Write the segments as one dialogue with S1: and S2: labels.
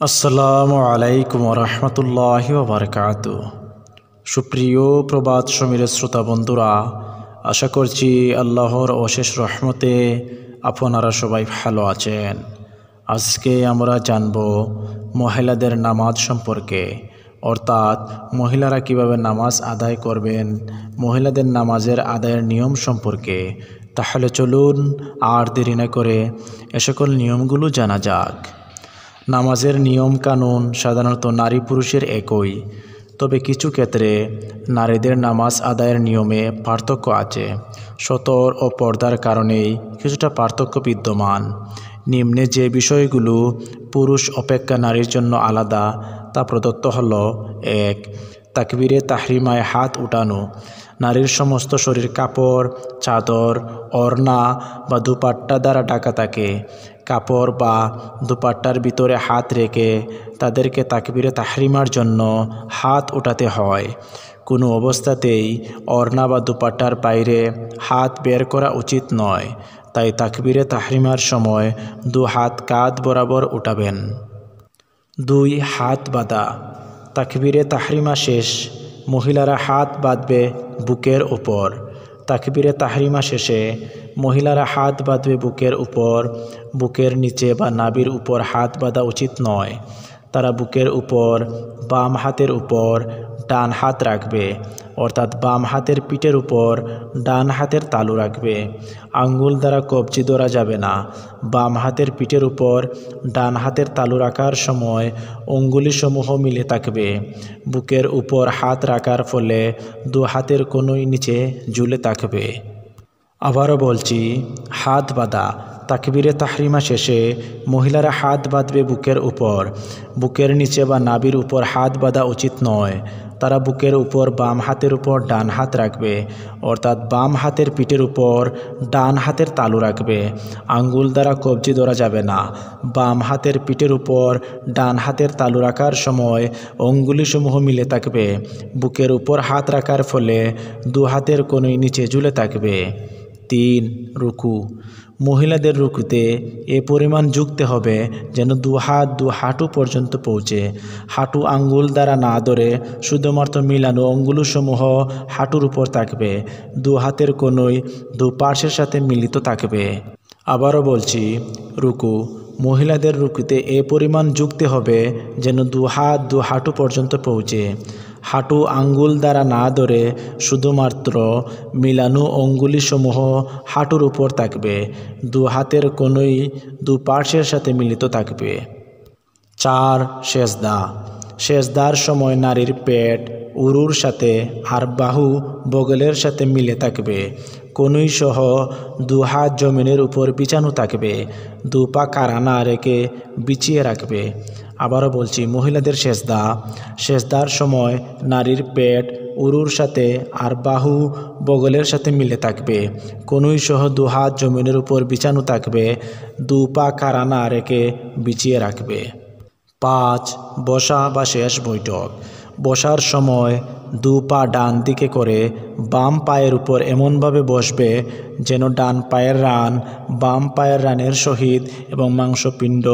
S1: আসসালামু আলাইকুম রহমতুল্লাহি ওবরকাতু। সুপ্রিয় প্রবাদ সমীরের শ্রোতা বন্ধুরা, আশা করছি আল্লাহর অশেষ রহমতে আপনারা সবাই ভালো আছেন। আজকে আমরা জানব মহিলাদের নামাজ সম্পর্কে, অর্থাৎ মহিলারা কিভাবে নামাজ আদায় করবেন, মহিলাদের নামাজের আদায়ের নিয়ম সম্পর্কে। তাহলে চলুন আর দেরি না করে এ সকল নিয়মগুলো জানা যাক। নামাজের নিয়ম কানুন সাধারণত নারী পুরুষের একই, তবে কিছু ক্ষেত্রে নারীদের নামাজ আদায়ের নিয়মে পার্থক্য আছে। সতর ও পর্দার কারণেই কিছুটা পার্থক্য বিদ্যমান। নিম্নে যে বিষয়গুলো পুরুষ অপেক্ষা নারীর জন্য আলাদা তা প্রদত্ত হল: 1. তাকবীরে তাহরিমায় হাত উঠানো। নারীর সমস্ত শরীর কাপড়, চাদর, ওড়না বা দুপাট্টা দ্বারা ঢাকা থাকে। কাপড় বা দুপাট্টার ভিতরে হাত রেখে তাদেরকে তাকবীরে তাহরিমার জন্য হাত উঠাতে হয়। কোনো অবস্থাতেই ওড়না বা দুপাট্টার বাইরে হাত বের করা উচিত নয়, তাই তাকবীরে তাহরিমার সময় 2 হাত কাঁধ বরাবর উঠাবেন। 2. হাত বাঁধা। তাকবীরে তাহরিমা শেষ মহিলারা হাত বাঁধবে বুকের উপর। তাকবীরে তাহরিমা শেষে মহিলারা হাত বাঁধবে বুকের উপর। বুকের নিচে বা নাভির উপর হাত বাঁধা উচিত নয়। তারা বুকের উপর বাম হাতের উপর ডান হাত রাখবে, অর্থাৎ বাম হাতের পিঠের উপর ডান হাতের তালু রাখবে। আঙ্গুল দ্বারা কবজি ধরা যাবে না। বাম হাতের পিঠের উপর ডান হাতের তালু রাখার সময় অঙ্গুলিসমূহ মিলে থাকবে। বুকের উপর হাত রাখার ফলে 2 হাতের কনুই নিচে ঝুলে থাকবে। আবারও বলছি, হাত বাঁধা। তাকবীরে তাহরিমা শেষে মহিলারা হাত বাঁধবে বুকের উপর। বুকের নিচে বা নাভির উপর হাত বাঁধা উচিত নয়। তারা বুকের উপর বাম হাতের উপর ডান হাত রাখবে, অর্থাৎ বাম হাতের পিঠের উপর ডান হাতের তালু রাখবে। আঙ্গুল দ্বারা কবজি ধরা যাবে না। বাম হাতের পিঠের উপর ডান হাতের তালু রাখার সময় অঙ্গুলিসমূহ মিলে থাকবে। বুকের উপর হাত রাখার ফলে 2 হাতের কনুই নিচে ঝুলে থাকবে। 3. রুকু। মহিলাদের রুকুতে এ পরিমাণ ঝুঁকতে হবে যেন 2 হাত 2 হাঁটু পর্যন্ত পৌঁছে। হাঁটু আঙ্গুল দ্বারা না ধরে শুধুমাত্র মিলানো অঙ্গুলসমূহ হাঁটুর উপর থাকবে। 2 হাতের কনুই 2 পার্শ্বের সাথে মিলিত থাকবে। আবারও বলছি, রুকু। মহিলাদের রুকুতে এ পরিমাণ ঝুঁকতে হবে যেন 2 হাত 2 হাঁটু পর্যন্ত পৌঁছে। হাঁটু আঙ্গুল দ্বারা না ধরে শুধুমাত্র মিলানো অঙ্গুলিসমূহ হাঁটুর উপর থাকবে। 2 হাতের কনুই 2 পার্শ্বের সাথে মিলিত থাকবে। 4. সেজদা। সেজদার সময় নারীর পেট উরুর সাথে আর বাহু বগলের সাথে মিলে থাকবে। কনুই সহ 2 হাত জমিনের উপর বিছানো থাকবে। 2 পা কারা না রেখে বিছিয়ে রাখবে। আবারও বলছি, মহিলাদের সেজদা। সেজদার সময় নারীর পেট উরুর সাথে আর বাহু বগলের সাথে মিলে থাকবে। কনুই সহ 2 হাত জমিনের উপর বিছানো থাকবে। 2 পা কারা না রেখে বিছিয়ে রাখবে। 5. বসা বা শেষ বৈঠক। বসার সময় 2 পা ডান দিকে করে বাম পায়ের উপর এমনভাবে বসবে যেন ডান পায়ের রান বাম পায়ের রানের সহিত এবং মাংসপিণ্ড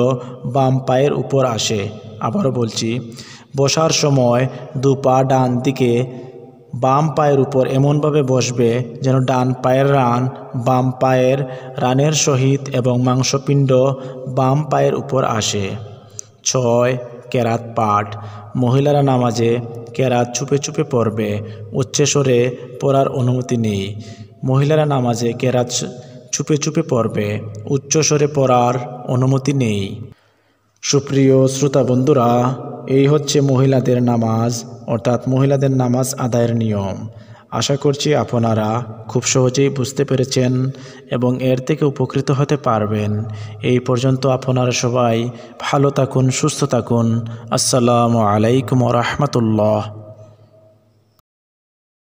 S1: বাম পায়ের উপর আসে। আবারও বলছি, বসার সময় 2 পা ডান দিকে বাম পায়ের উপর এমনভাবে বসবে যেন ডান পায়ের রান বাম পায়ের রানের সহিত এবং মাংসপিণ্ড বাম পায়ের উপর আসে। 6. কেরাত পাঠ। মহিলারা নামাজে কেরাত চুপে চুপে পড়বে। উচ্চস্বরে পড়ার অনুমতি নেই। মহিলারা নামাজে কেরাত চুপে চুপে পড়বে। উচ্চস্বরে পড়ার অনুমতি নেই। সুপ্রিয় শ্রোতা বন্ধুরা, এই হচ্ছে মহিলাদের নামাজ, অর্থাৎ মহিলাদের নামাজ আদায়ের নিয়ম। আশা করছি আপনারা খুব সহজেই বুঝতে পেরেছেন এবং এর থেকে উপকৃত হতে পারবেন। এই পর্যন্ত আপনারা সবাই ভালো থাকুন, সুস্থ থাকুন। আসসালামু আলাইকুম ওয়া রাহমাতুল্লাহ।